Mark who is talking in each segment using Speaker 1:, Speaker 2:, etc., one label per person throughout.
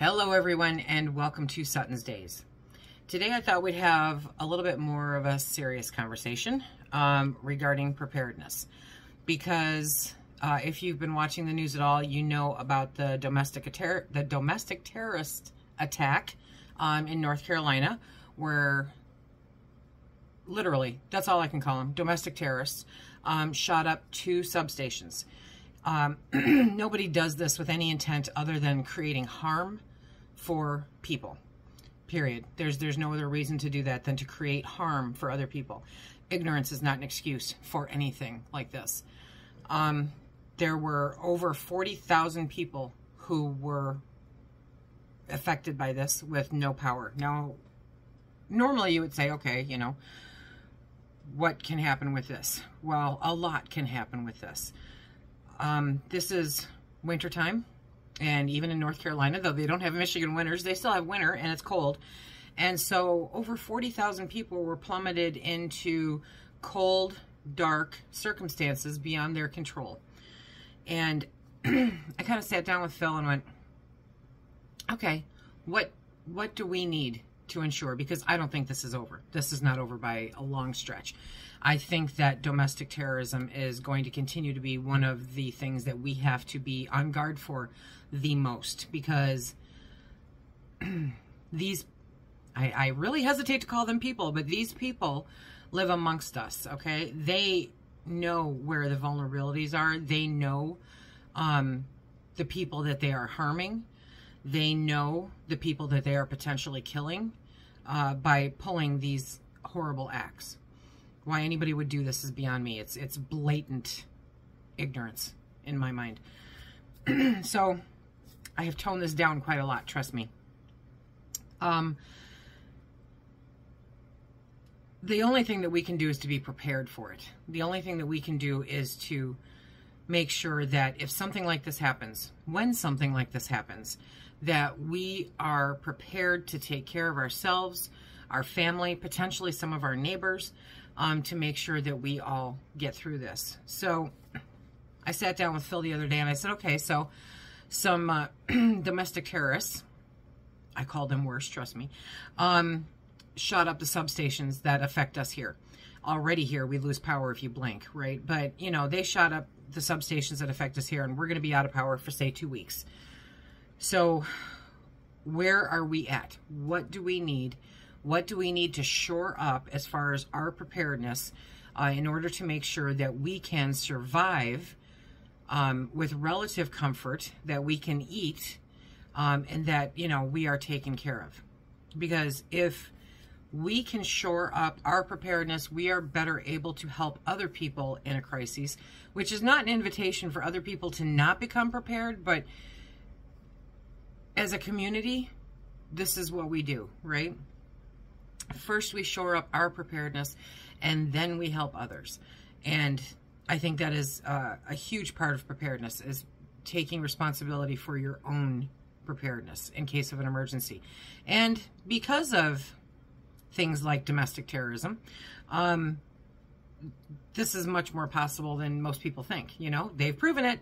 Speaker 1: Hello everyone and welcome to SuttonsDaze. Today I thought we'd have a little bit more of a serious conversation regarding preparedness, because if you've been watching the news at all, you know about the domestic terrorist attack in North Carolina, where literally, that's all I can call them, domestic terrorists, shot up 2 substations. Nobody does this with any intent other than creating harm for people, period. There's no other reason to do that than to create harm for other people. Ignorance is not an excuse for anything like this. There were over 40,000 people who were affected by this with no power. Now, normally you would say, okay, you know, what can happen with this? Well, a lot can happen with this. This is wintertime, and even in North Carolina, though they don't have Michigan winters, they still have winter and it's cold. And so over 40,000 people were plummeted into cold, dark circumstances beyond their control. And I kind of sat down with Phil and went, okay, what do we need to ensure? Because I don't think this is over. This is not over by a long stretch. I think that domestic terrorism is going to continue to be one of the things that we have to be on guard for the most, because these, I really hesitate to call them people, but these people live amongst us, okay? They know where the vulnerabilities are. They know the people that they are harming. They know the people that they are potentially killing by pulling these horrible acts. Why anybody would do this is beyond me. It's blatant ignorance in my mind. So I have toned this down quite a lot, trust me. The only thing that we can do is to be prepared for it. The only thing that we can do is to make sure that if something like this happens, when something like this happens, that we are prepared to take care of ourselves, our family, potentially some of our neighbors, to make sure that we all get through this. So I sat down with Phil the other day and I said, okay, so some domestic terrorists, I call them worse, trust me, shot up the substations that affect us here. Already here, we lose power if you blink, right? But, you know, they shot up the substations that affect us here, and we're going to be out of power for, say, 2 weeks. So where are we at? What do we need? What do we need to shore up as far as our preparedness in order to make sure that we can survive with relative comfort, that we can eat, and that, you know, we are taken care of? Because if we can shore up our preparedness, we are better able to help other people in a crisis, which is not an invitation for other people to not become prepared, but as a community, this is what we do, right? First, we shore up our preparedness, and then we help others. And I think that is a huge part of preparedness, is taking responsibility for your own preparedness in case of an emergency. And because of things like domestic terrorism, this is much more possible than most people think. You know, they've proven it.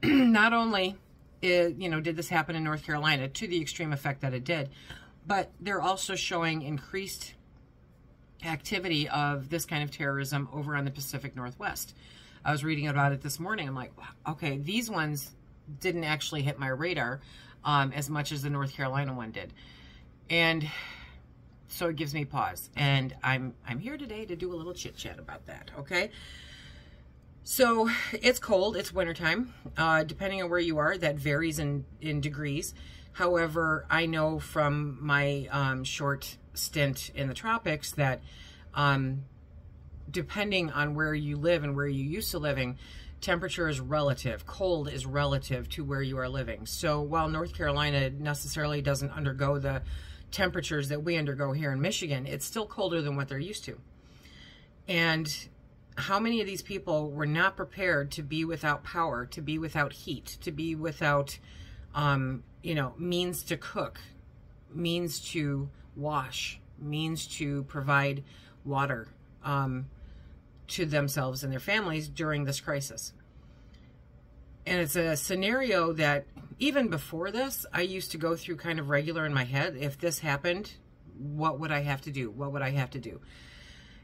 Speaker 1: Not only you know, did this happen in North Carolina to the extreme effect that it did, but they're also showing increased activity of this kind of terrorism over on the Pacific Northwest. I was reading about it this morning. I'm like, wow, okay, these ones didn't actually hit my radar as much as the North Carolina one did. And so it gives me pause. And I'm here today to do a little chit chat about that, okay? So it's cold, it's wintertime. Depending on where you are, that varies in degrees. However, I know from my short stint in the tropics that depending on where you live and where you used to living, temperature is relative. Cold is relative to where you are living. So while North Carolina necessarily doesn't undergo the temperatures that we undergo here in Michigan, it's still colder than what they're used to. And how many of these people were not prepared to be without power, to be without heat, to be without, you know, means to cook, means to wash, means to provide water to themselves and their families during this crisis? And it's a scenario that even before this, I used to go through kind of regular in my head. If this happened, what would I have to do? What would I have to do?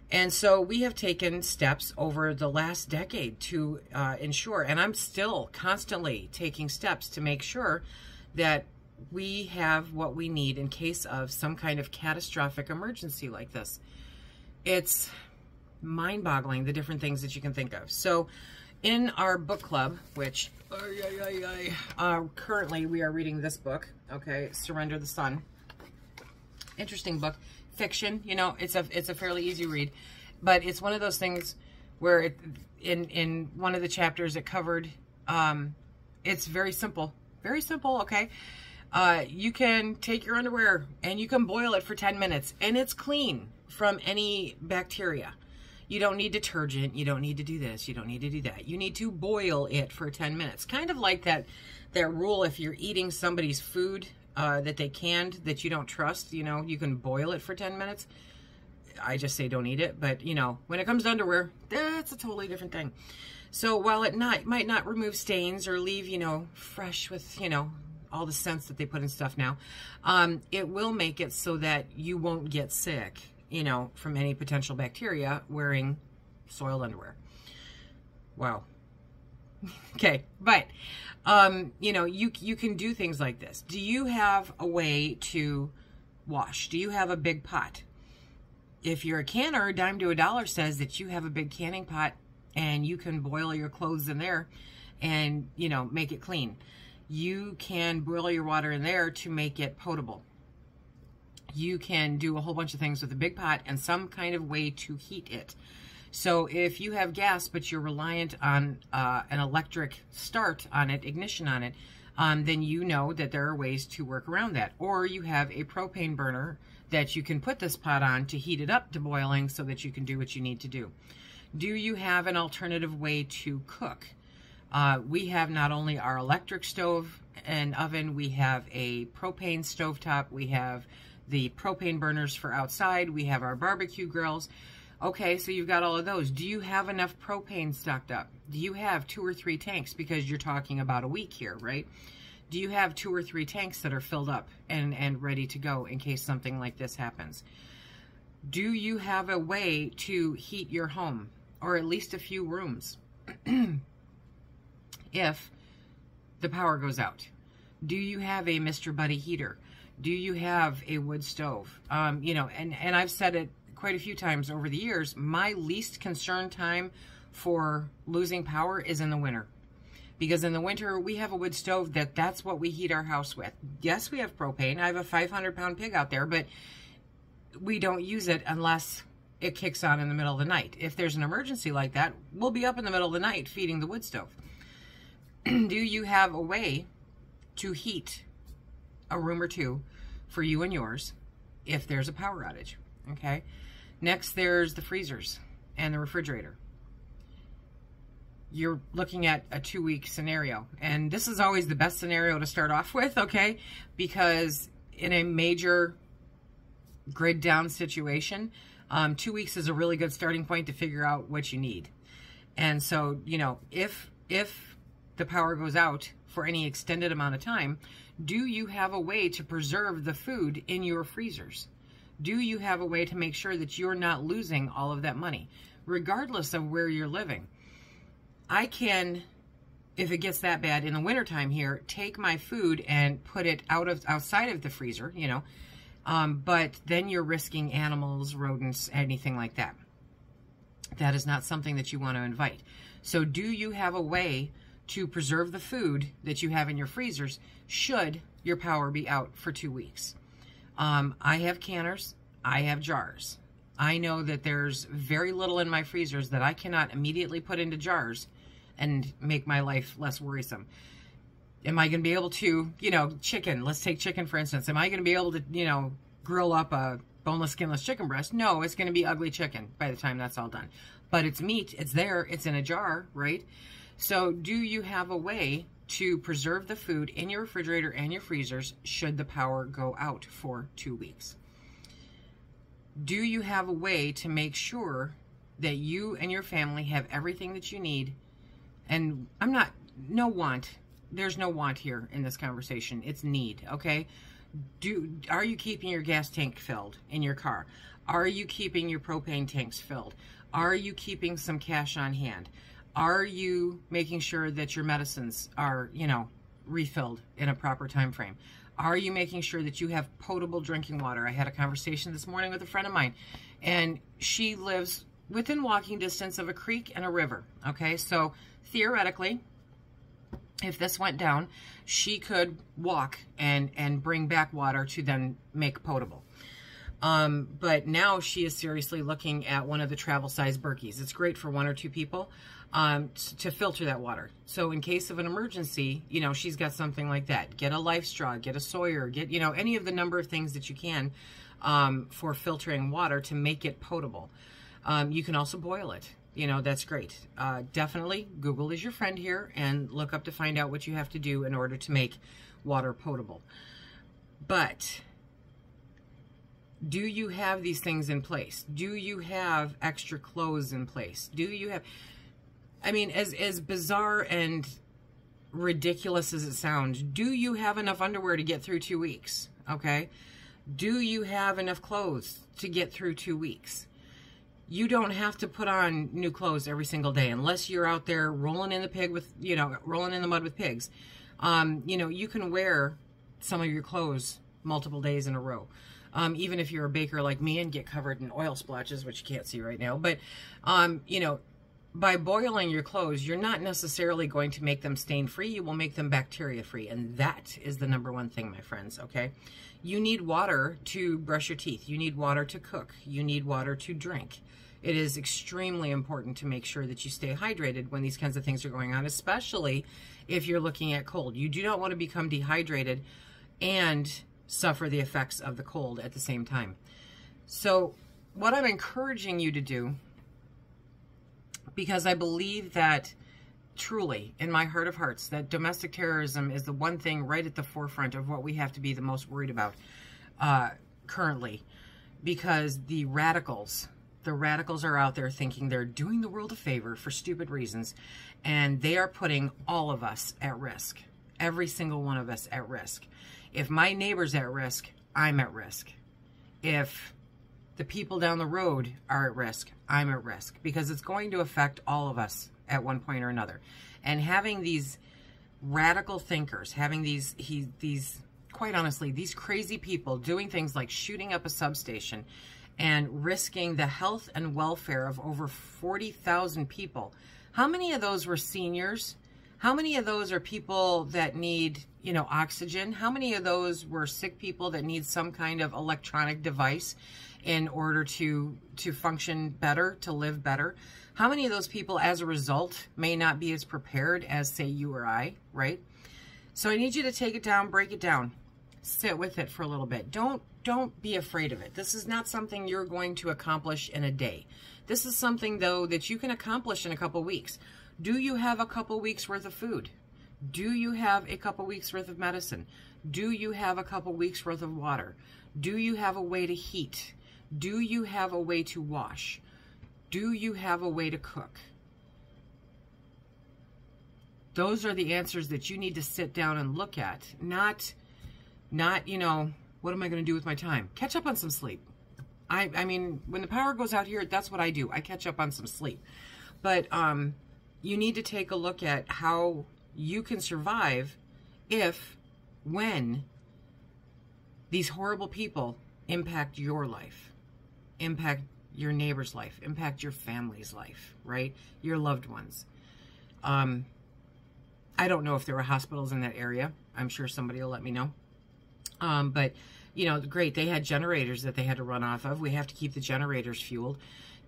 Speaker 1: And so we have taken steps over the last decade to ensure, and I'm still constantly taking steps to make sure that we have what we need in case of some kind of catastrophic emergency like this. It's mind-boggling, the different things that you can think of. So in our book club, which currently we are reading this book, okay, Surrender the Sun. Interesting book. Fiction, you know, it's a fairly easy read, but it's one of those things where in one of the chapters it covered, it's very simple, okay? You can take your underwear and you can boil it for 10 minutes and it's clean from any bacteria. You don't need detergent, you don't need to do this, you don't need to do that. You need to boil it for 10 minutes. Kind of like that rule, if you're eating somebody's food that they canned that you don't trust, you know, you can boil it for 10 minutes. I just say don't eat it, but you know, when it comes to underwear, that's a totally different thing. So while it might not remove stains or leave, you know, fresh with, you know, all the scents that they put in stuff now, it will make it so that you won't get sick, you know, from any potential bacteria wearing soiled underwear. Wow. Okay, but you know, you can do things like this. Do you have a way to wash? Do you have a big pot? If you're a canner, dime to a dollar says that you have a big canning pot and you can boil your clothes in there and, you know, make it clean. You can boil your water in there to make it potable. You can do a whole bunch of things with a big pot and some kind of way to heat it. So if you have gas, but you're reliant on an electric start on it, ignition on it, then you know that there are ways to work around that. Or you have a propane burner that you can put this pot on to heat it up to boiling so that you can do what you need to do. Do you have an alternative way to cook? We have not only our electric stove and oven, we have a propane stovetop, we have the propane burners for outside, we have our barbecue grills. Okay, so you've got all of those. Do you have enough propane stocked up? Do you have 2 or 3 tanks? Because you're talking about a week here, right? Do you have 2 or 3 tanks that are filled up and ready to go in case something like this happens? Do you have a way to heat your home, or at least a few rooms, if the power goes out? Do you have a Mr. Buddy heater? Do you have a wood stove? You know, and I've said it quite a few times over the years, my least concern time for losing power is in the winter. Because in the winter, we have a wood stove that's what we heat our house with. Yes, we have propane. I have a 500-pound pig out there, but we don't use it unless it kicks on in the middle of the night. If there's an emergency like that, we'll be up in the middle of the night feeding the wood stove. Do you have a way to heat a room or two for you and yours if there's a power outage? Okay. Next, there's the freezers and the refrigerator. You're looking at a 2-week scenario, and this is always the best scenario to start off with, okay? Because in a major grid down situation, 2 weeks is a really good starting point to figure out what you need. And so, you know, if the power goes out for any extended amount of time, do you have a way to preserve the food in your freezers? Do you have a way to make sure that you're not losing all of that money, regardless of where you're living? I can, if it gets that bad in the wintertime here, take my food and put it outside of the freezer, you know, but then you're risking animals, rodents, anything like that. That is not something that you want to invite. So do you have a way to preserve the food that you have in your freezers should your power be out for 2 weeks? I have canners, I have jars. I know that there's very little in my freezers that I cannot immediately put into jars and make my life less worrisome. Am I going to be able to, you know, chicken, let's take chicken for instance. Am I going to be able to, you know, grill up a boneless, skinless chicken breast? No, it's going to be ugly chicken by the time that's all done. But it's meat, it's there, it's in a jar, right? So do you have a way to preserve the food in your refrigerator and your freezers should the power go out for 2 weeks? Do you have a way to make sure that you and your family have everything that you need? And I'm not no want. There's no want here in this conversation. It's need, okay? Are you keeping your gas tank filled in your car? Are you keeping your propane tanks filled? Are you keeping some cash on hand? Are you making sure that your medicines are, you know, refilled in a proper time frame? Are you making sure that you have potable drinking water? I had a conversation this morning with a friend of mine, and she lives within walking distance of a creek and a river, okay? So theoretically, if this went down, she could walk and bring back water to then make potable. But now she is seriously looking at one of the travel size Berkeys. It's great for 1 or 2 people to filter that water. So in case of an emergency, you know, she's got something like that. Get a Life Straw, get a Sawyer, get, you know, any of the number of things that you can for filtering water to make it potable. You can also boil it. You know, that's great. Definitely, Google is your friend here, and look up to find out what you have to do in order to make water potable. But do you have these things in place? Do you have extra clothes in place? Do you have, I mean, as bizarre and ridiculous as it sounds, do you have enough underwear to get through 2 weeks? Okay? Do you have enough clothes to get through 2 weeks? You don't have to put on new clothes every single day unless you're out there rolling in the mud with pigs. You know, you can wear some of your clothes multiple days in a row. Even if you're a baker like me and get covered in oil splotches, which you can't see right now. But, you know, by boiling your clothes, you're not necessarily going to make them stain-free. You will make them bacteria-free. And that is the #1 thing, my friends, okay? You need water to brush your teeth. You need water to cook. You need water to drink. It is extremely important to make sure that you stay hydrated when these kinds of things are going on, especially if you're looking at cold. You do not want to become dehydrated and suffer the effects of the cold at the same time. So what I'm encouraging you to do, because I believe that truly, in my heart of hearts, that domestic terrorism is the one thing right at the forefront of what we have to be the most worried about currently, because the radicals are out there thinking they're doing the world a favor for stupid reasons, and they are putting all of us at risk, every single one of us at risk. If my neighbor's at risk, I'm at risk. If the people down the road are at risk, I'm at risk, because it's going to affect all of us at one point or another. And having these radical thinkers, having these quite honestly, these crazy people doing things like shooting up a substation and risking the health and welfare of over 40,000 people. How many of those were seniors? How many of those are people that need, you know, oxygen? How many of those were sick people that need some kind of electronic device in order to function better, to live better? How many of those people, as a result, may not be as prepared as, say, you or I, right? So I need you to take it down, break it down, sit with it for a little bit. Don't be afraid of it. This is not something you're going to accomplish in a day. This is something, though, that you can accomplish in a couple weeks. Do you have a couple weeks worth of food? Do you have a couple weeks worth of medicine? Do you have a couple weeks worth of water? Do you have a way to heat? Do you have a way to wash? Do you have a way to cook? Those are the answers that you need to sit down and look at. Not, you know, what am I going to do with my time? Catch up on some sleep. I mean, when the power goes out here, that's what I do. I catch up on some sleep. But you need to take a look at how you can survive when these horrible people impact your life, impact your neighbor's life, impact your family's life, right? Your loved ones. I don't know if there are hospitals in that area. I'm sure somebody will let me know. But, you know, great. They had generators that they had to run off of. We have to keep the generators fueled.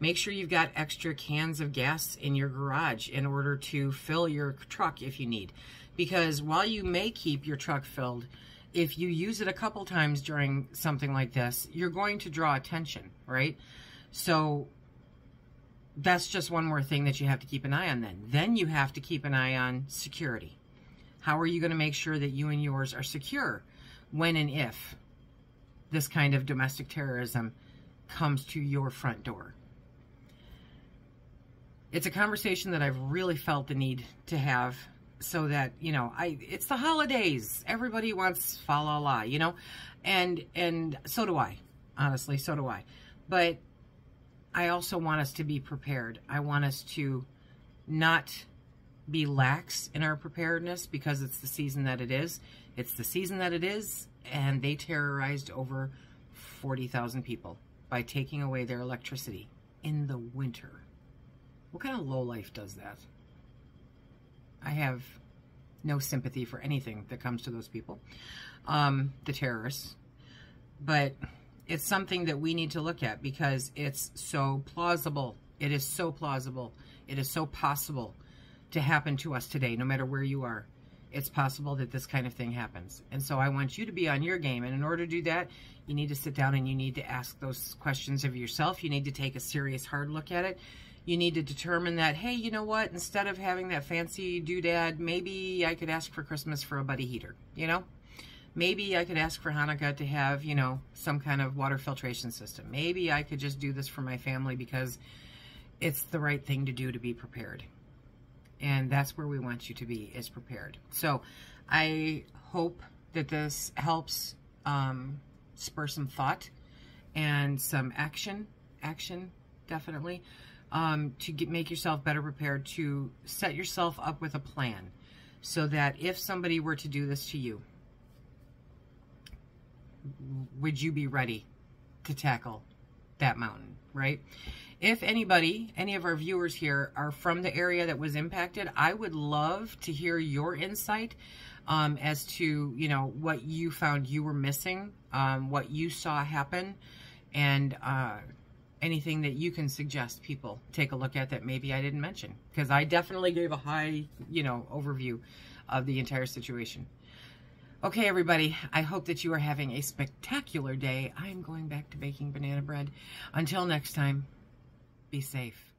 Speaker 1: Make sure you've got extra cans of gas in your garage in order to fill your truck if you need. Because while you may keep your truck filled, if you use it a couple times during something like this, you're going to draw attention, right? So that's just one more thing that you have to keep an eye on then. Then you have to keep an eye on security. How are you going to make sure that you and yours are secure when and if this kind of domestic terrorism comes to your front door? It's a conversation that I've really felt the need to have so that, you know, it's the holidays. Everybody wants fa la la, you know, and so do I, honestly, so do I. But I also want us to be prepared. I want us to not be lax in our preparedness because it's the season that it is. It's the season that it is, and they terrorized over 40,000 people by taking away their electricity in the winter. What kind of lowlife does that? I have no sympathy for anything that comes to those people, the terrorists. But it's something that we need to look at because it's so plausible. It is so plausible. It is so possible to happen to us today, no matter where you are. It's possible that this kind of thing happens. And so I want you to be on your game. And in order to do that, you need to sit down and you need to ask those questions of yourself. You need to take a serious, hard look at it. You need to determine that, hey, you know what? Instead of having that fancy doodad, maybe I could ask for Christmas for a buddy heater, you know? Maybe I could ask for Hanukkah to have, you know, some kind of water filtration system. Maybe I could just do this for my family because it's the right thing to do to be prepared. And that's where we want you to be, is prepared. So I hope that this helps spur some thought and some action, definitely, to make yourself better prepared, to set yourself up with a plan so that if somebody were to do this to you, would you be ready to tackle that mountain, right? If anybody, any of our viewers here are from the area that was impacted, I would love to hear your insight as to, you know, what you found you were missing, what you saw happen, and anything that you can suggest people take a look at that maybe I didn't mention. Because I definitely gave a high, you know, overview of the entire situation. Okay, everybody, I hope that you are having a spectacular day. I am going back to baking banana bread. Until next time, be safe.